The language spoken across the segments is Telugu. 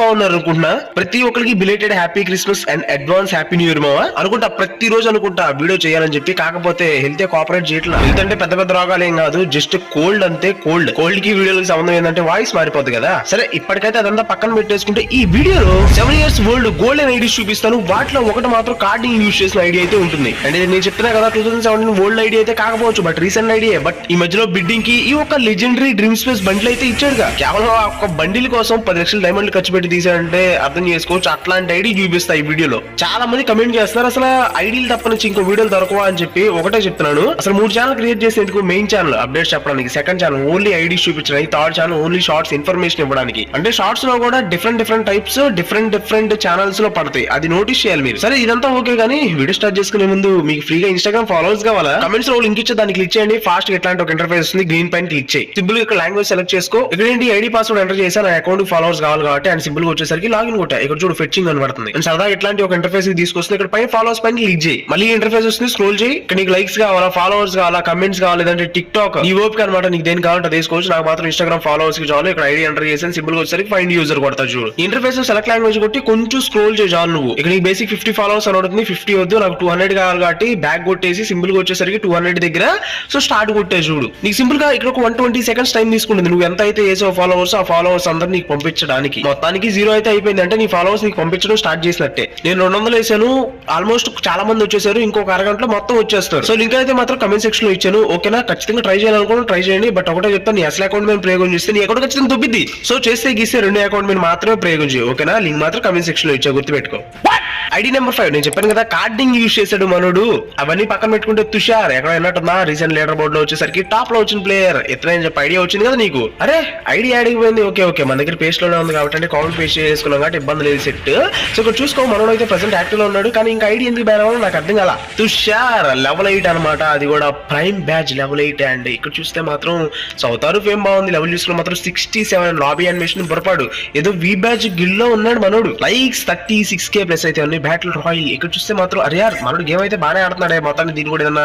బాగున్నారు అనుకుంటున్నా. ప్రతి ఒక్కరికి belated happy Christmas and advance happy new year మావా అనుకుంటా. ప్రతి రోజు అనుకుంటా వీడియో చేయాలని చెప్పి, కాకపోతే హెల్త్ కోఆపరేట్ చేయట్లేదు. హెల్త్ అంటే పెద్ద పెద్ద రోగాలు ఏం కాదు, జస్ట్ కోల్డ్ అంతే. కోల్డ్ కి వీడియోకి సంబంధం ఏంటంటే వాయిస్ మారిపోద్ది కదా. సరే ఇప్పటికైతే అదంతా పక్కన పెట్టేసుకుంటే, ఈ వీడియోలో 7 years ఓల్డ్ గోల్డెన్ ఐడీస్ చూపిస్తాను. వాటిలో ఒకటి మాత్రం కార్డింగ్ యూజ్ చేసిన ఐడి అయితే ఉంటుంది. అంటే నేను చెప్తున్నా కదా 2017 ఓల్డ్ ఐడి అయితే కాకపోవచ్చు, బట్ రీసెంట్ ఐడియే. బట్ ఈ మధ్యలో బిడ్డింగ్ కి ఈ ఒక లెజెండరీ డ్రీమ్ స్పేస్ బండిల్ అయితే ఇచ్చాడుగా. కేవలం ఒక బండిల్ కోసం 10 లక్షల డైమండ్లు ఖర్చు పెట్టి తీసాడంటే అర్థం చేసుకోవచ్చు. అట్లాంటి ఐడి చూపిస్తా ఈ వీడియోలో. చాలా మంది కమెంట్ చేస్తున్నారు, అసలు ఐడీలు తప్ప నుంచి ఇంకో వీడియోలు దొరకవా అని చెప్పి. ఒకటే చెప్తున్నాను, అసలు 3 ఛానల్ క్రియేట్ చేసేందుకు. మెయిన్ ఛానల్ అప్డేట్స్ చెప్పడానికి, సెకండ్ ఛానల్ ఓన్లీ ఐడీస్ చూపించడానికి, third channel only shorts information ఇవ్వడానికి. అంటే షార్ట్స్ లో కూడా డిఫరెంట్ టైప్స్ డిఫరెంట్ ఛానల్స్ లో పడతాయి, అది నోటీస్ చేయాలి మీరు. సరే ఇదంతా ఓకే కానీ వీడియో స్టార్ట్ చేసుకునే ముందు మీకు ఫ్రీగా ఇన్స్టాగ్రామ్ ఫాలోవర్స్ కావాలా? కమెంట్స్ లో లింక్ ఇచ్చే దాన్ని క్లిక్ చేయండి. ఫాస్ట్ గా ఎట్లాంటి ఒక ఇంటర్ఫేస్ వస్తుంది, గ్రీన్ పైన క్లిక్ చేయి. సింపుల్ గా లాంగ్వేజ్ సెలెక్ట్ చేసుకో. ఇక్కడ ఏంటి ఐడి పాస్వర్డ్ ఎంటర్ చేసి నా అకౌంట్ ఫాలోవర్స్ కావాలి కాబట్టి అండ్ సింపుల్ గా వచ్చేసరికి లాగిన్ కొట్టా. ఇక్కడ చూడు ఫెచ్చింగ్ అని పడుతుంది. అండ్ సరదా ఇట్లాంటి ఒక ఇంటర్ఫేస్ తీసుకొస్తుంది. ఇక్కడ పైన ఫాలోవర్స్ పైన క్లిక్ చేయి. మళ్ళీ ఇంటర్ఫేస్ వస్తుంది, స్క్రోల్ చేయి. ఇక్కడ నీకు లైక్స్ కావాలా, ఫాలోవర్స్ కావాలా, కమెంట్స్ కావాలి, లేదంటే టిక్ టాక్ ఈ ఓపిక అనమాట. నీకు దేని కావాలంటే తీసుకోవచ్చు. నాకు మాత్రం ఇన్స్టాగ్రామ్ ఫాలోవర్స్ కి చాలు. ఇక్కడ ఐడి ఎంటర్ చేసి సింపుల్ గా వచ్చేసరికి ఫైండ్ యూజర్ కొడతా చూడు. ఇంటర్ఫేస్ సెలెక్ట్ లాంగ్వేజ్ కొట్టి కొంచెం స్క్రోల్ చేయి చాలు నువ్వు. ఇక్కడ నీకు బేసిక్ 50 ఫాలోవర్స్ అని ఉంటుంది. 50 వద్దు, నాకు 200 కావాలి కాబట్టి బ్యాక్ కొట్టేసి సింపుల్ గా వచ్చేసరికి 200 దగ్గర సో స్టార్ట్ కొట్టే చూడు. నీకు సింపుల్ గా ఇక్కడ ఒక 120 seconds టైం తీసుకుంటుంది. నువ్వు ఎంత అయితే వేసావు ఫాలోవర్స్, ఆ ఫాలోవర్స్ అందరూ నీకు పంపించడానికి. మొత్తానికి 0 అయితే అయిపోయింది అంటే నీ ఫాలోవర్స్ నీకు పంపించడం స్టార్ట్ చేసినట్టే. నేను 200 వేసాను, ఆల్మోస్ట్ చాలా మంది వచ్చేసారు. ఇంకొక అరగంటలో మొత్తం వచ్చేస్తారు. సో లింక్ అయితే మాత్రం కమెంట్ సెక్షన్ లో ఇచ్చాను. ఓకేనా? ఖచ్చితంగా ట్రై చేయాలనుకోండి, ట్రై చేయండి. బట్ ఒకటే చెప్తాను, నీ అసలు అకౌంట్ మీద ప్రయోగం చేస్తే నీ అకౌంట్ ఖచ్చితంగా దొబ్బిద్ది. సో చేస్తే గీస్తే 2 అకౌంట్ మీద మాత్రమే ప్రయోగం చేయి. ఓకేనా? లింక్ మాత్రం కమెంట్ సెక్షన్ లో ఇచ్చా, గుర్తుపెట్టుకో. ఐడి నెంబర్ 5 నేను చెప్పాను కదా, కార్డింగ్ యూజ్ చేశాడు మనోడు. అవన్నీ పక్కన పెట్టుకుంటే తుషార్ ఎక్కడ ఉన్నట్టుందా రీసెంట్ లీడర్ బోర్డ్ లో వచ్చేసరికి టాప్ లో వచ్చిన ప్లేయర్ ఎత్తనని చెప్పి ఐడియా వచ్చింది కదా నీకు. అరే ఐడి అడిగిపోయింది. ఓకే మన దగ్గర పేస్ట్ లోనే ఉంది కాబట్టి, అంటే కామెంట్ పేస్ట్ చేసుకున్నాం కాబట్టి ఇబ్బంది లేదు, సెట్. సో ఇక్కడ చూసుకో, మనోడు అయితే ప్రెసెంట్ యాక్టివ్ లో ఉన్నాడు. కానీ ఇంకా ఐడి ఎందుకు బ్యాన్ అవ్వాలో నాకు అర్థం కాల. తుషార్ లెవెల్ 8 అనమాట, అది కూడా ప్రైమ్ బ్యాచ్ లెవెల్ 8. అండ్ ఇక్కడ చూస్తే మాత్రం సౌతారు ఫేమ్ బాగుంది. లెవెల్ చూసుకుని మాత్రం 67 లాబీ అనిమేషన్ పొరపాడు. ఏదో వి బ్యాచ్ గిల్ లో ఉన్నాడు మనోడు. లైక్స్ 36K ప్లస్ అయితే ఉన్నాయి. బ్యాటిల్ రాయల్ ఇక్కడ చూస్తే మాత్రం అరే యార్ మనోడు గేమ్ అయితే బాగానే ఆడుతున్నాడే. మొత్తాన్ని దీన్ని కూడా ఏదైనా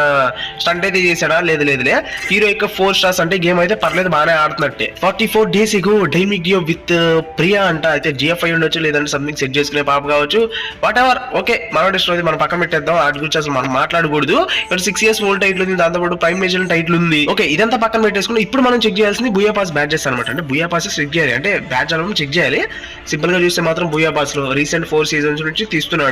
స్టంట్ అయితే చేశాడా? లేదులే. హీరో యొక్క 4 stars అంటే గేమ్ అయితే పర్లేదు, బాగానే ఆడుతున్నట్టే. 44 days ago డైమిక్ గియో విత్ ప్రియా అంట. అయితే GF5 ఉండొచ్చు, లేదంటే సంథింగ్ సెట్ చేసుకునే పాప కావచ్చు, వాట్ ఎవర్. ఓకే మనోడు ఇష్టం అయితే మనం పక్కన పెట్టేద్దాం, వాటి గురించి అసలు మనం మాట్లాడకూడదు. ఇక్కడ 6 years ఓల్డ్ టైటిల్ ఉంది, దాంతోపాటు ప్రైమ్ మేజర్ టైటిల్ ఉంది. ఓకే ఇదంతా పక్కన పెట్టేసుకుని ఇప్పుడు మనం చెక్ చేయాల్సింది బూయా పాస్ బ్యాచెస్ అనమాట. అంటే బూయా పాస్ చెక్ చేయాలి, అంటే బ్యాచ్ ఆల్బమ్ చెక్ చేయాలి. సింపుల్ గా చూస్తే మాత్రం బూయా పాస్ లో రీసెంట్ 4 seasons నుంచి తీస్తున్నాడు.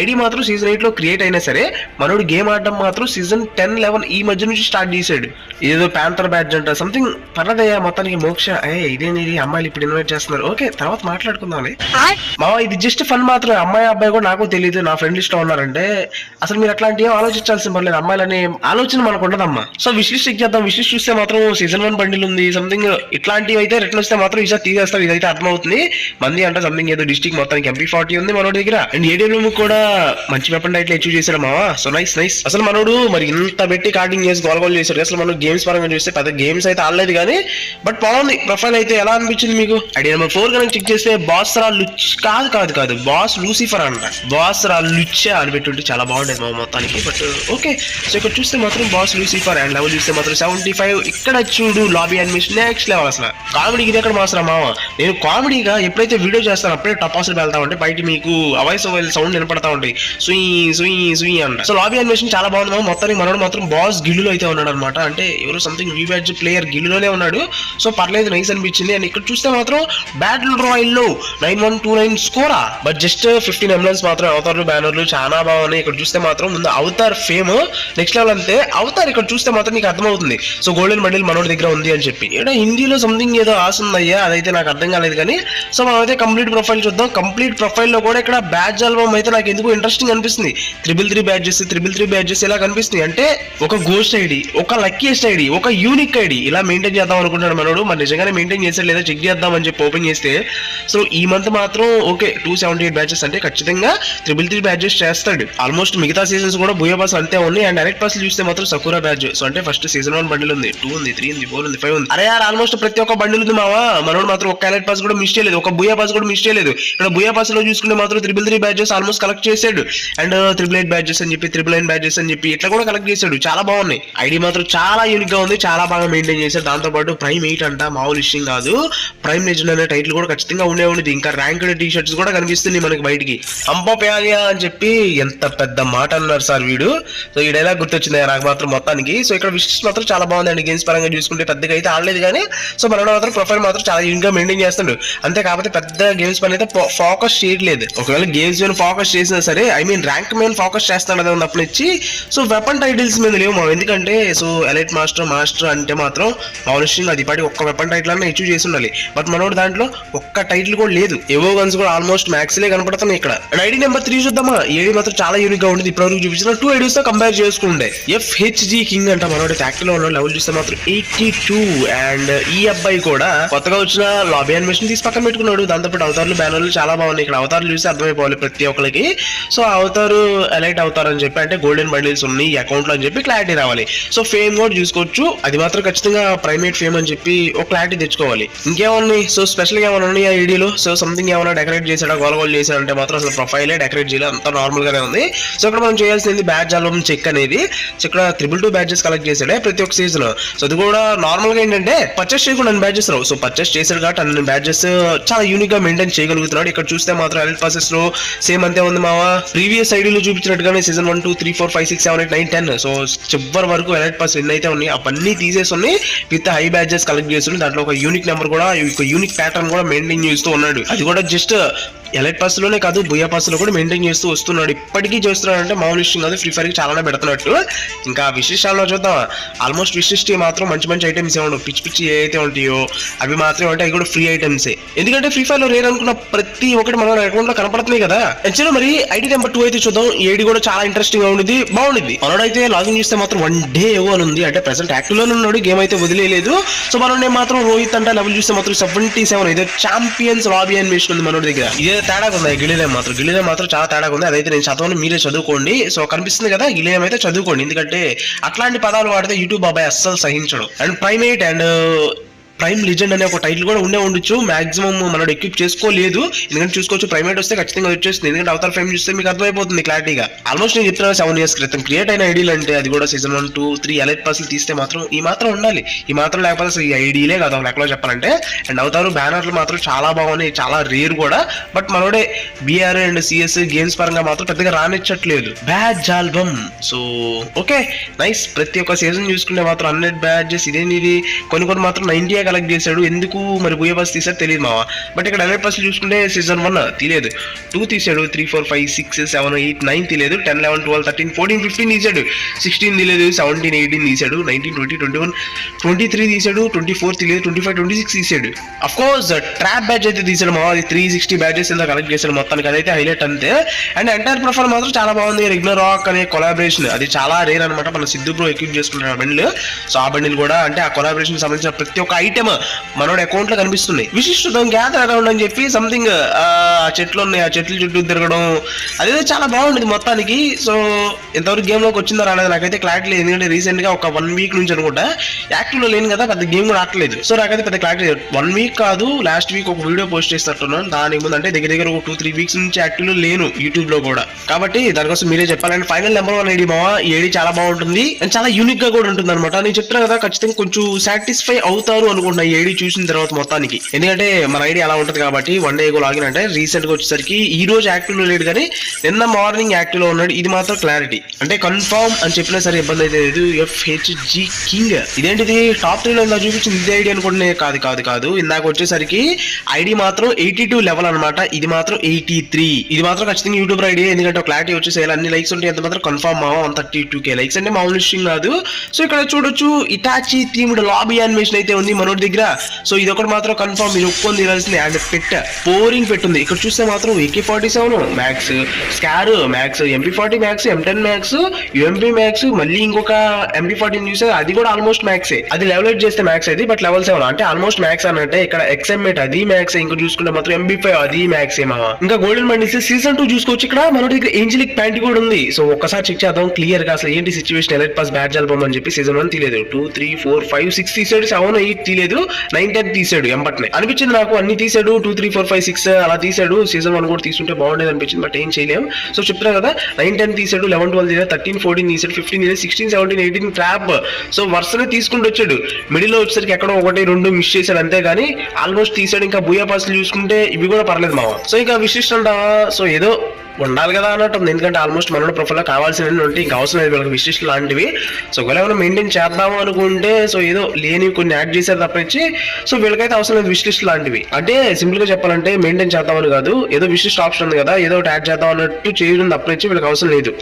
ఐడి మాత్రం సీజన్ 8 లో క్రియేట్ అయినా సరే మనోడు గేమ్ ఆడడం మాత్రం సీజన్ 10, 11 ఈ మధ్య నుంచి స్టార్ట్ చేశాడు. ఏదో ప్యాంథర్ బ్యాచ్ అంట సంథింగ్ పర్లేదయ్యా. మొత్తానికి మోక్ష ఇదేది అమ్మాయిలు ఇప్పుడు ఇన్వైట్ చేస్తున్నారు. ఓకే తర్వాత మాట్లాడుకుందాం. మావా ఇది జస్ట్ ఫన్ మాత్రం. అమ్మాయి అబ్బాయి కూడా నాకు తెలియదు, నా ఫ్రెండ్ లిస్ట్ లో ఉన్నారంటే అసలు మీరు అట్లాంటి ఆలోచించాల్సిన పర్లేదు. అమ్మాయిలనే ఆలోచన మనకు ఉండదమ్మా. సో విష్ లిస్ట్ చెక్ చేద్దాం. విష్ లిస్ట్ చూస్తే మాత్రం సీజన్ 1 బండిల్ ఉంది. సంథింగ్ ఇట్లాంటివి అయితే రిటర్న్ వస్తే మాత్రం ఈసారి తీసేస్తాం. ఇదైతే అర్థమవుతుంది. మంది అంటే సంథింగ్ ఏదో డిస్ట్రిక్ట్ మొత్తానికి MP40 ఉంది మనోడి దగ్గర. అండ్ AWM కూడా మంచి వెపన్ టైటిల్ అచీవ్ చేశాడు మావా. So nice. అసలు మనోడు మరి ఇంత పెట్టి కార్డింగ్ చేసి గోల్ చేశాడు. అసలు మనం గేమ్స్ పరంగా చూస్తే పెద్ద గేమ్స్ అయితే ఆడలేదు కానీ, బట్ బాగుంది. ప్రొఫైల్ అయితే ఎలా అనిపించింది మీకు? ఐడియా నెంబర్ 4 కనుక చెక్ చేస్తే బాస్ రా లుచ్ కాదు బాస్ లూసిఫర్ అంట. బాస్ రా లుచ్ అని పెట్టుంటే చాలా బాగుండేది మా మొత్తానికి. బట్ ఓకే సో ఇక్కడ చూస్తే మాత్రం బాస్ లూసిఫర్ అండ్ లెవెల్ చూస్తే మాత్రం 75. ఇక్కడ చూడు లాబీ అనిమేషన్ నెక్స్ట్ లెవెల్. అసలు కామెడీకి ఇది ఎక్కడ మాసరా మామ. నేను కామెడీగా ఎప్పుడైతే వీడియో చేస్తాను అప్పుడే టపాసులు వెళ్తా ఉంటే బయట మీకు అవాయిస్ సౌండ్ వినపడతా ఉంటాయి, సుయి అంట. సో లాబీ అనిమేషన్ చాలా బాగుంది. మొత్తానికి మనోడు మాత్రం బాస్ గిల్లులో అయితే ఉన్నాడు అనమాట. అంటే ఎవరు సంథింగ్ వి బ్యాచ్ ప్లేయర్ గిల్లులోనే ఉన్నాడు. సో పర్లేదు, నైస్ అనిపించింది. అండ్ ఇక్కడ చూస్తే మాత్రం బ్యాటిల్ రాయల్ లో 9129 స్కోరా. బట్ జస్ట్ 15 ఎంబ్లెమ్స్ మాత్రం అవతార్లు బ్యానర్లు చాలా బాగున్నాయి. ఇక్కడ చూస్తే మాత్రం ముందు అవతార్ ఫేమ్ నెక్స్ట్ లెవెల్ అంతే. అవతార్ ఇక్కడ చూస్తే మాత్రం నీకు అర్థమవుతుంది. సో గోల్డెన్ బండిల్ మనోడి దగ్గర ఉంది అని చెప్పి. ఇక్కడ హిందీలో సంథింగ్ ఏదో ఆస్తుందయ్యా, అదైతే నాకు అర్థం కాలేదు కానీ. సో మనం అయితే కంప్లీట్ ప్రొఫైల్ చూద్దాం. కంప్లీట్ ప్రొఫైల్ లో కూడా ఇక్కడ బ్యాచ్ ఆల్బమ్ అయితే నాకు ఎందుకు ఇంట్రెస్టింగ్ అనిపిస్తుంది. 333 బ్యాచెస్ ఇలా కనిపిస్తుంది. అంటే ఒక గోస్ట్ ఐడి, ఒక లక్కీయెస్ట్ ఐడి, ఒక యూనిక్ ఐడి ఇలా మెయింటైన్ చేద్దాం అనుకుంటున్నాడు మనోడు. మరి నిజంగానే మెయింటైన్ చేస్తాడు లేదా చెక్ చేద్దాం అని చెప్పి ఓపెన్ చేస్తే సో ఈ మంత్ మాత్రం ఓకే 278 బ్యాచెస్ అంటే ఖచ్చితంగా 333 బ్యాచెస్ చేస్తాడు. ఆల్మోస్ట్ మిగతా సీజన్స్ కూడా బూయా పాస్ అంతే ఉన్నాయి. అండ్ డైరెక్ట్ పాస్ చూస్తే మాత్రం సకురా బ్యాచ్. సో అంటే ఫస్ట్ సీజన్ 1 బండిల్ ఉంది, 2 ఉంది, 3 ఉంది, 4 ఉంది, 5 ఉంది. అరే యార్ ఆల్మోస్ట్ ప్రతి ఒక్క బండిల్ ఉంది మావా. మనోడు మాత్రం ఒక డైరెక్ట్ పాస్ కూడా మిస్ చేయలేదు, ఒక బూయా పాస్ కూడా మిస్ చేయలేదు. ఇక్కడ బూయా పాస్ లో చూసుకుంటే మాత్రం 333 బ్యాచెస్ బ్యాడ్జెస్ ఆల్మోస్ట్ కలెక్ట్ చేశాడు. అండ్ 888 బ్యాడ్జెస్ అని చెప్పి 999 బ్యాడ్జెస్ అని చెప్పి ఇట్లా కూడా కలెక్ట్ చేశాడు. చాలా బాగున్నాయి. ఐడి మాత్రం చాలా యూనిక్ గా ఉంది, చాలా బాగా మెయింటైన్ చేశాడు. దాంతో పాటు ప్రైమ్ 8 అంట, మామూలు విషయం కాదు. ప్రైమ్ లెజెండ్ అనే టైటిల్ కూడా ఖచ్చితంగా ఉండేది. ఇంకా ర్యాంక్డ్ టీ షర్ట్స్ కూడా కనిపిస్తుంది మనకి బయటికి. అంపో పేలియా అని చెప్పి ఎంత పెద్ద మాట అన్నారు సార్ వీడు. సో ఈ డైలాగ్ గుర్తొచ్చింది నాకు మాత్రం మొత్తానికి. సో ఇక్కడ విషెస్ మాత్రం చాలా బాగుందండి. గేమ్స్ పరంగా చూసుకుంటే పెద్దగా అయితే ఆడలేదు కానీ సో మనోడు మాత్రం ప్రొఫైల్ మాత్రం చాలా యూనిక్ గా మెయింటైన్ చేస్తాడు. అంతే కాకపోతే పెద్ద గేమ్స్ పైన అయితే ఫోకస్ చేయట్లేదు. ఒకవేళ గేమ్స్ మీద ఫోకస్ చేసినా సరే, ఐ మీన్ ర్యాంక్ మీద ఫోకస్ చేస్తాడు అదే ఉన్నప్పుడు ఇచ్చి. సో వెపన్ టైటిల్స్ మీద లేవు మనం, ఎందుకంటే సో ఎలైట్ మాస్టర్ అంటే మాత్రం మామూలు అది పాటి ఒక్క వెపన్ టైటిల్ అన్న ఇష్యూ చేసి ఉండాలి. బట్ మనోడు దాంట్లో ఒక్క టైటిల్ కూడా లేదు. ఏవో గన్స్ కూడా ఆల్మోస్ట్ మ్యాక్స్లే కనపడుతున్నాయి ఇక్కడ. అండ్ ఐడి నెంబర్ 3 చూద్దామా. ఏడి మాత్రం చాలా యూనిక్ గా ఉంటుంది. ఇప్పటివరకు చూపించిన 2 ఐడీస్ తో కంపేర్ చేసుకుంటే FHG కింగ్ అంట మనోడు. యాక్టివ్ లో ఉన్న లెవెల్ చూస్తే మాత్రం 82. అండ్ ఈ అబ్బాయి కూడా కొత్తగా వచ్చిన లాబీ అనిమేషన్ తీసి పక్కన పెట్టుకున్నాడు. దాంతోపాటు అవతార్లు బ్యానర్లు చాలా బాగున్నాయి. ఇక్కడ అవతార్లు చూస్తే అర్థమైపోవాలి ప్రతి ఒక్కరికి. సో అవతారు ఎలైట్ అవుతారు అని చెప్పి, అంటే గోల్డెన్ బండిల్స్ ఉన్నాయి ఈ అకౌంట్ లో అని చెప్పి క్లారిటీ రావాలి. సో ఫేమ్ కూడా చూసుకోవచ్చు. అది మాత్రం ఖచ్చితంగా ప్రైమేట్ ఫేమ్ అని చెప్పి ఒక క్లారిటీ తెచ్చుకోవాలి. ఇంకేమున్నాయి సో స్పెషల్ గా ఏమైనా ఉన్నాయి ఆ ఐడిలో. సో సంథింగ్ ఏమైనా డెకరేట్ చేసాడా, గోల్ చేశాడంటే మాత్రం అసలు ప్రొఫైలే డెకరేట్ చేయాలి, అంతా నార్మల్ గానే ఉంది. సో ఇక్కడ మనం చేయాల్సింది బ్యాడ్జ్ ఆల్బమ్ చెక్ అనేది. సో ఇక్కడ 222 బ్యాడ్జెస్ కలెక్ట్ చేశాడే ప్రతి ఒక్క సీజన్. సో అది కూడా నార్మల్ గా ఏంటంటే పర్చేస్ చేయకుండా అన్ని బ్యాడ్జెస్ రావు. సో పర్చేస్ చేశాడు కాబట్టి అన్ని బ్యాడ్జెస్ చాలా యూనిక్ గా మెయింటైన్ చేయగలుగుతున్నాడు. ఇక్కడ చూస్తే మాత్రం ఎలైట్ పాసెస్ లో సేమ్ అంతే ఉంది మావా. ప్రీవియస్ ఐడీలో చూపించినట్టుగానే సీజన్ 1 2 3 4 5 6 7 8 9 10. సో చివరి వరకు ఎలైట్ పాస్ ఎన్ని అయితే ఉన్నాయి అవన్నీ తీసేసి ఉన్నాయి. విత్ హై బ్యాడ్జెస్ కలెక్ట్ చేస్తున్నాడు. దాంట్లో ఒక యూనిక్ నెంబర్ కూడా, ఒక యూనిక్ ప్యాటర్న్ కూడా మెయింటైన్ చేస్తూ ఉన్నాడు. అది కూడా జస్ట్ ఎలైట్ పాస్ లోనే కాదు, బుయా పాస్ లో కూడా మెయింటైన్ చేస్తూ వస్తున్నాడు. ఇప్పటికీ చేస్తున్నాడు అంటే మామూలు విషయం కాదు. ఫ్రీ ఫైర్ కి చాలానే పెడుతున్నట్టు. ఇంకా విశేషాల్లో చూద్దాం. ఆల్మోస్ట్ విశిష్టి మాత్రం మంచి ఐటమ్స్ ఏమో పిచ్చి ఏవైతే ఉంటాయో అవి మాత్రం అంటే అవి కూడా ఫ్రీ ఐటమ్సే. ఎందుకంటే ఫ్రీ ఫైర్ లో రేర్ అనుకున్న ప్రతి ఒక్కటి మన అకౌంట్ లో కనపడుతున్నాయి కదా. యాక్చువల్లీ మరి ఐడి నెంబర్ 2 అయితే చూద్దాం. ఏడి కూడా చాలా ఇంట్రెస్టింగ్ గా ఉంది, బాగుంది. మనోడైతే లాగిన్ చేస్తే మాత్రం 1 డే ఏవో అని ఉంది. అంటే ప్రెసెంట్ యాక్టివ్ లోనే ఉన్నాడు, గేమ్ అయితే వదిలేదు. సో మనోడే మాత్రం రోహిత్ అంటే లెవెల్ చూస్తే మాత్రం 77. ఇదే ఛాంపియన్స్ లాబీ అనిమేషన్ ఉంది మనోడి దగ్గర. ఇదే తేడా ఉంది. గిలిలేం మాత్రం చాలా తేడా ఉంది. అదైతే నేను చదవని మీరే చదువుకోండి. సో కనిపిస్తుంది కదా, గిలిలేం అయితే చదువుకోండి. ఎందుకంటే అట్లాంటి పదాలు వాడితే యూట్యూబ్ బాబాయ్ అస్సలు సహించడు. And primate and prime legend అనే ఒక టైటిల్ కూడా ఉండొచ్చు. మాక్సిమం మనోడు ఎక్విప్ చేసుకోలేదు. ఎందుకంటే చూసుకోవచ్చు ప్రైమేట్ వస్తే ఖచ్చితంగా వచ్చేస్తుంది. ఎందుకంటే అవతార్ ఫ్రేమ్ చూస్తే మీకు అర్థమైపోతుంది క్లారిటీగా. ఆల్మోస్ట్ నేను చెప్తున్నా 7 years క్రితం క్రియేట్ అయిన ఐడీలు అంటే అది కూడా సీజన్ 1 2 3 ఎలైట్ పాస్ తీస్తే మాత్రం ఈ మాత్రం ఉండాలి. ఈ మాత్రం లేకపోతే అసలు ఈ ఐడీలే కాదు లెక్కలో చెప్పాలంటే. అండ్ అవతారు బ్యానర్లు మాత్రం చాలా బాగున్నాయి, చాలా రేర్ కూడా. బట్ మనోడే BR అండ్ CS గేమ్స్ పరంగా మాత్రం పెద్దగా రానిచ్చట్లేదు. Badge album so okay nice. ప్రతి ఒక్క సీజన్ చూసుకుంటే మాత్రం 100 బ్యాడ్జెస్ ఇదేనిది. కొన్ని మాత్రం 90 కలెక్ట్ చేశాడు. ఎందుకు మరి బుయా పాస్ తీసాడు తెలియదు మావా. బట్ ఇక్కడ ఎలైట్ పాస్ చూసుకుంటే సీజన్ 1 తీయలేదు, 2 తీసాడు, 3 4 5 6 7 8 9 తీయలేదు, 10 11 12 13 14 15 తీసాడు, 16 తీయలేదు, 17 18 తీసాడు, 19 20 21 23 తీసాడు, 24 తీయలేదు, 25 26 తీసాడు. అఫ్ కోర్స్ ట్రాప్ బ్యాడ్జ్ అయితే తీసాడు మావా. అది 360 బ్యాడ్జెస్ ఎంత కలెక్ట్ చేశాడు మొత్తానికి. అదైతే హైలైట్ అంతే. అండ్ ఎంటైర్ ప్రొఫైల్ మాత్రం చాలా బాగుంది. రెగ్యులర్ రాక్ అనే కొలాబరేషన్ అది చాలా రేర్ అనమాట. మన సిద్ధు బ్రో ఎక్విప్ చేసుకుంటాడు ఆ బండిల్. సో ఆ బండిల్ కూడా అంటే ఆ కొలాబరేషన్ సంబంధించిన ప్రతి ఒక్క ఐటమ్ మనోడు అకౌంట్ లో కనిపిస్తుంది. విశిష్టం గ్యాదర్ అరౌండ్ అని చెప్పి సంథింగ్ ఆ చెట్లు ఉన్నాయి, ఆ చెట్ల చుట్టూ తిరగడం అదే చాలా బాగుండేది మొత్తానికి. సో ఎంతవరకు గేమ్ లోకి వచ్చిందో రాలేదు నాకైతే క్లారిటీ లేదు. ఎందుకంటే రీసెంట్ గా ఒక 1 week నుంచి అనుకుంటా యాక్టివ్ లో లేను కదా, పెద్ద గేమ్ కూడా ఆడలేదు. సో నాకైతే పెద్ద క్లారిటీ లేదు. 1 week కాదు, లాస్ట్ వీక్ ఒక వీడియో పోస్ట్ చేస్తున్నట్టున్నాను. దానికి ముందు అంటే దగ్గర ఒక 2-3 weeks నుంచి యాక్టివ్ లో లేను యూట్యూబ్ లో కూడా. కాబట్టి దానికోసం మీరే చెప్పాలంటే ఫైనల్ నెంబర్ 1 ఐడి మావా. ఈ ఐడి చాలా బాగుంటుంది అండ్ చాలా యూనిక్ గా కూడా ఉంటుంది అనమాట. నేను చెప్తున్నా కదా ఖచ్చితంగా కొంచెం సాటిస్ఫై అవుతారు అనుకుంటున్నా ఈ ఐడి చూసిన తర్వాత మొత్తానికి. ఎందుకంటే మన ఐడి అలా ఉంటుంది కాబట్టి 1 day లాగిన్ అంటే రీసెంట్ గా వచ్చేసరికి ఈ రోజు యాక్టివ్ లో లేడు కానీ నిన్న మార్నింగ్ యాక్టివ్ లో ఉన్నాడు. ఇది మాత్రం క్లారిటీ అంటే కన్ఫర్మ్ అని చెప్పినా సరే ఇబ్బంది అయితే లేదు. FHG కింగ్ ఇదేంటిది టాప్ 3 లో ఇలా చూపించింది ఇది ఐడి అనుకుంటే కాదు. ఇందాక వచ్చేసరికి ఐడి మాత్రం 82 లెవెల్ అనమాట. ఇది మాత్రం 83. ఇది మాత్రం ఖచ్చితంగా యూట్యూబ్ ఐడి. ఎందుకంటే క్లారిటీ వచ్చేసి అన్ని లైక్స్ ఉంటే ఎంత మాత్రం కన్ఫర్మ్ 132k లైక్స్ అంటే మామూలు విషయం కాదు. సో ఇక్కడ చూడొచ్చు ఇటాచి థీమ్డ్ లాబీ యానిమేషన్ అయితే ఉంది మనోడి దగ్గర. సో ఇది ఒకటి మాత్రం కన్ఫర్మ్ మీరు ఒప్పుకొని తీరాల్సింది. And pouring పెట్టుంది. ఇక్కడ చూస్తే మాత్రం AK-47 max, SCAR max, MP40 max, M10 max, UMP max, మళ్ళీ ఇంకొక MP14 చూసే అది కూడా ఆల్మోస్ట్ మ్యాక్సే. అది లెవెల్ 8 చేస్తే మ్యాక్స్ అది, బట్ లెవెల్ 7 అంటే ఆల్మోస్ట్ మ్యాక్స్ అన్నట్టే. ఇక్కడ XM8 అది మ్యాక్స్, ఇంకా చూసుకుంటే మాత్రం MB5 అది మ్యాక్సే మామ. ఇంకా గోల్డెన్ బండిల్స్ సీజన్ 2 చూసుకోవచ్చు. ఇక్కడ మన దగ్గర ఏంజలిక్ ప్యాంట్ కూడా ఉంది. సో ఒక్కసారి చెక్ చేద్దాం క్లియర్ గా అసలు ఏంటి సిచ్యువేషన్. ఎలైట్ పాస్ బ్యాట్ జల్పమని చెప్పి సీజన్ 1 తీయలేదు, 2 3 4 5 6 తీసాడు, 7 8 తీయలేదు, 9 10 తీసాడు. ఎంబట్నే అనిపించింది నాకు, అన్ని తీసాడు, 2 3 4 5 6 అలా తీసాడు. సీజన్ 1 కూడా తీసుకుంటే బాగుండేది అనిపించింది, బట్ ఏం చేయలేం. సో చెప్తున్నా కదా, 9 10 తీసాడు, 11 12 తీసాడు, 13 14 తీసాడు, 15 తీసాడు, 16 17 18 ట్రాప్. సో వరుసనే తీసుకుంటూ వచ్చాడు. మిడిల్ లో వచ్చేసరికి ఎక్కడో 1 2 మిస్ చేశాడు అంతే కానీ ఆల్మోస్ట్ తీసాడు. ఇంకా బూయా పాస్లు చూసుకుంటే ఇవి కూడా పర్లేదు మావ. సో ఇంకా విశిష్ట అంటావా, సో ఏదో ఉండాలి కదా అన్నట్టు ఉంది. ఎందుకంటే ఆల్మోస్ట్ మన ప్రొఫైల్ లో కావాల్సినవి ఉంటే ఇంకా అవసరం లేదు వీళ్ళకి విశిష్ట లాంటివి. సో ఒకవేళ ఏమైనా మెయింటైన్ చేద్దాము అనుకుంటే సో ఏదో లేని కొన్ని యాడ్ చేశారు తప్పించి సో వీళ్ళకైతే అవసరం లేదు విశిష్ట లాంటివి. అంటే సింపుల్ గా చెప్పాలంటే మెయింటైన్ చేద్దామని కాదు, ఏదో విశిష్ట ఆప్షన్ ఉంది కదా, ఏదో ఒకటి యాడ్ చేద్దాం అన్నట్టు చేయడం తప్పించి వీళ్ళకి అవసరం లేదు.